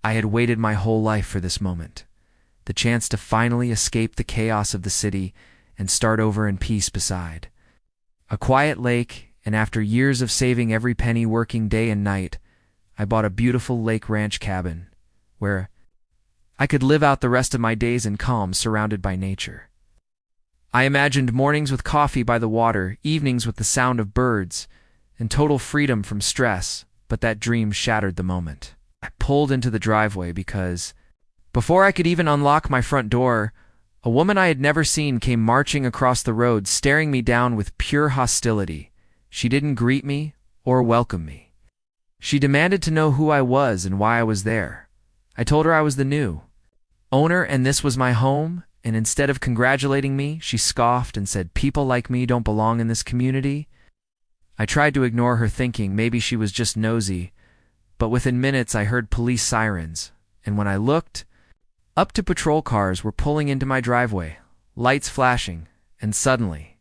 I had waited my whole life for this moment, the chance to finally escape the chaos of the city and start over in peace beside a quiet lake. And after years of saving every penny, working day and night, I bought a beautiful lake ranch cabin where I could live out the rest of my days in calm, surrounded by nature. I imagined mornings with coffee by the water, evenings with the sound of birds, and total freedom from stress, but that dream shattered the moment I pulled into the driveway, because before I could even unlock my front door, a woman I had never seen came marching across the road, staring me down with pure hostility. She didn't greet me or welcome me. She demanded to know who I was and why I was there. I told her I was the new owner and this was my home, and instead of congratulating me, she scoffed and said people like me don't belong in this community. I tried to ignore her, thinking maybe she was just nosy, but within minutes I heard police sirens, and when I looked up, to patrol cars were pulling into my driveway, lights flashing, and suddenly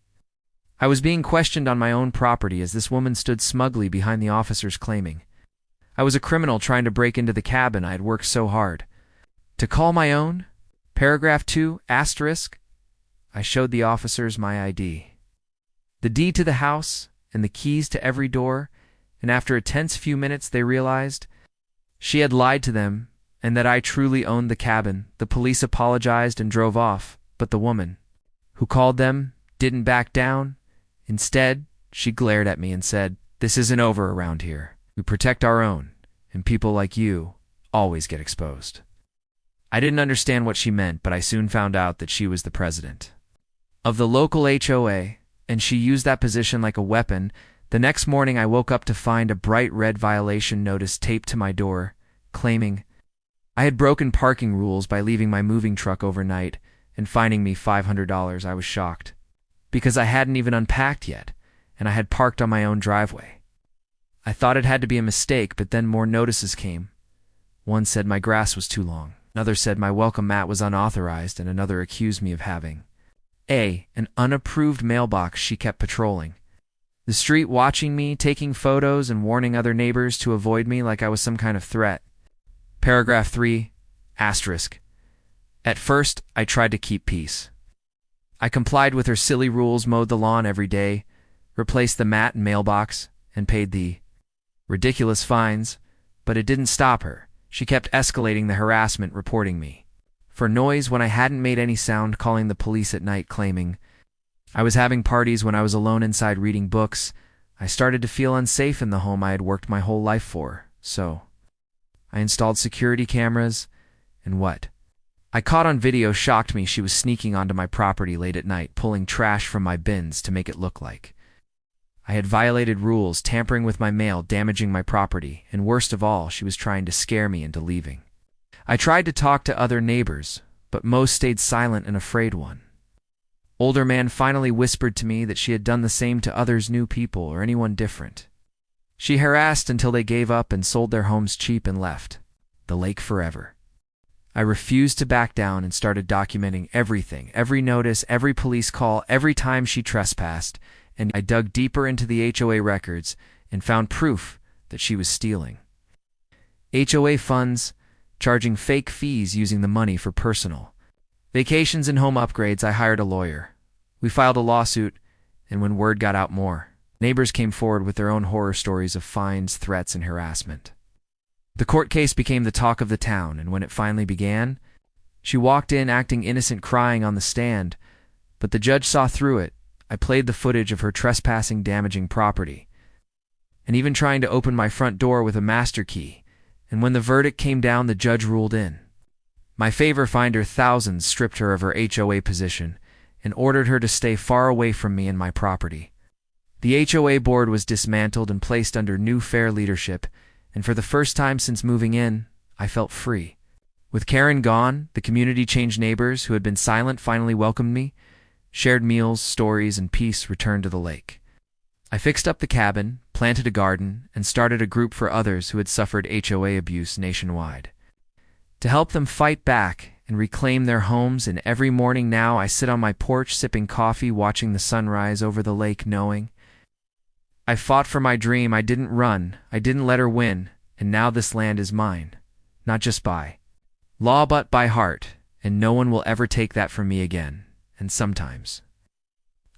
I was being questioned on my own property as this woman stood smugly behind the officers, claiming I was a criminal trying to break into the cabin I had worked so hard to call my own. Paragraph 2, asterisk. I showed the officers my ID, the deed to the house, and the keys to every door, and after a tense few minutes they realized she had lied to them and that I truly owned the cabin. The police apologized and drove off, but the woman who called them didn't back down. Instead, she glared at me and said, "This isn't over around here. We protect our own, and people like you always get exposed." I didn't understand what she meant, but I soon found out that she was the president of the local HOA, and she used that position like a weapon. The next morning, I woke up to find a bright red violation notice taped to my door, claiming I had broken parking rules by leaving my moving truck overnight and fining me $500. I was shocked, because I hadn't even unpacked yet, and I had parked on my own driveway. I thought it had to be a mistake, but then more notices came. One said my grass was too long, another said my welcome mat was unauthorized, and another accused me of having an unapproved mailbox. She kept patrolling the street, watching me, taking photos, and warning other neighbors to avoid me like I was some kind of threat. Paragraph 3, asterisk. At first, I tried to keep peace. I complied with her silly rules, mowed the lawn every day, replaced the mat and mailbox, and paid the ridiculous fines, but it didn't stop her. She kept escalating the harassment, reporting me for noise when I hadn't made any sound, calling the police at night, claiming I was having parties when I was alone inside reading books. I started to feel unsafe in the home I had worked my whole life for, so I installed security cameras, and what I caught on video shocked me. She was sneaking onto my property late at night, pulling trash from my bins to make it look like I had violated rules, tampering with my mail, damaging my property, and worst of all, she was trying to scare me into leaving. I tried to talk to other neighbors, but most stayed silent and afraid. One older man finally whispered to me that she had done the same to others, new people or anyone different. She harassed until they gave up and sold their homes cheap and left the lake forever. I refused to back down and started documenting everything, every notice, every police call, every time she trespassed, and I dug deeper into the HOA records and found proof that she was stealing HOA funds, charging fake fees, using the money for personal vacations and home upgrades. I hired a lawyer. We filed a lawsuit, and when word got out, more neighbors came forward with their own horror stories of fines, threats, and harassment. The court case became the talk of the town, and when it finally began, she walked in acting innocent, crying on the stand, but the judge saw through it. I played the footage of her trespassing, damaging property, and even trying to open my front door with a master key, and when the verdict came down, the judge ruled in my favor. Finder thousands, stripped her of her HOA position, and ordered her to stay far away from me and my property. The HOA board was dismantled and placed under new, fair leadership, and for the first time since moving in, I felt free. With Karen gone, the community changed. Neighbors who had been silent finally welcomed me. Shared meals, stories, and peace returned to the lake. I fixed up the cabin, planted a garden, and started a group for others who had suffered HOA abuse nationwide, to help them fight back and reclaim their homes. And every morning now I sit on my porch sipping coffee, watching the sunrise over the lake, knowing I fought for my dream. I didn't run, I didn't let her win, and now this land is mine. not just by law but by heart, and no one will ever take that from me again. And sometimes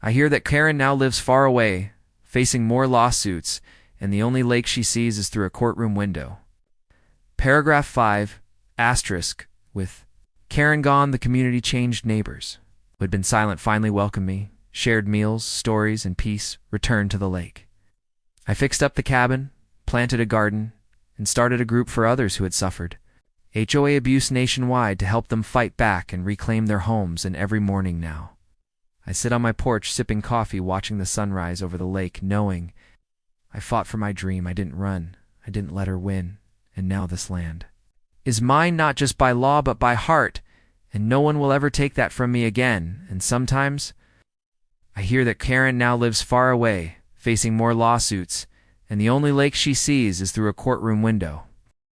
I hear that Karen now lives far away, facing more lawsuits, and the only lake she sees is through a courtroom window. Paragraph 5, asterisk, with Karen gone, the community changed. Neighbors who had been silent finally welcomed me, shared meals, stories, and peace returned to the lake. I fixed up the cabin, planted a garden, and started a group for others who had suffered HOA abuse nationwide to help them fight back and reclaim their homes. And every morning now, I sit on my porch sipping coffee, watching the sunrise over the lake, knowing I fought for my dream. I didn't run. I didn't let her win. And now this land is mine, not just by law but by heart, and no one will ever take that from me again. And sometimes I hear that Karen now lives far away, facing more lawsuits, and the only lake she sees is through a courtroom window.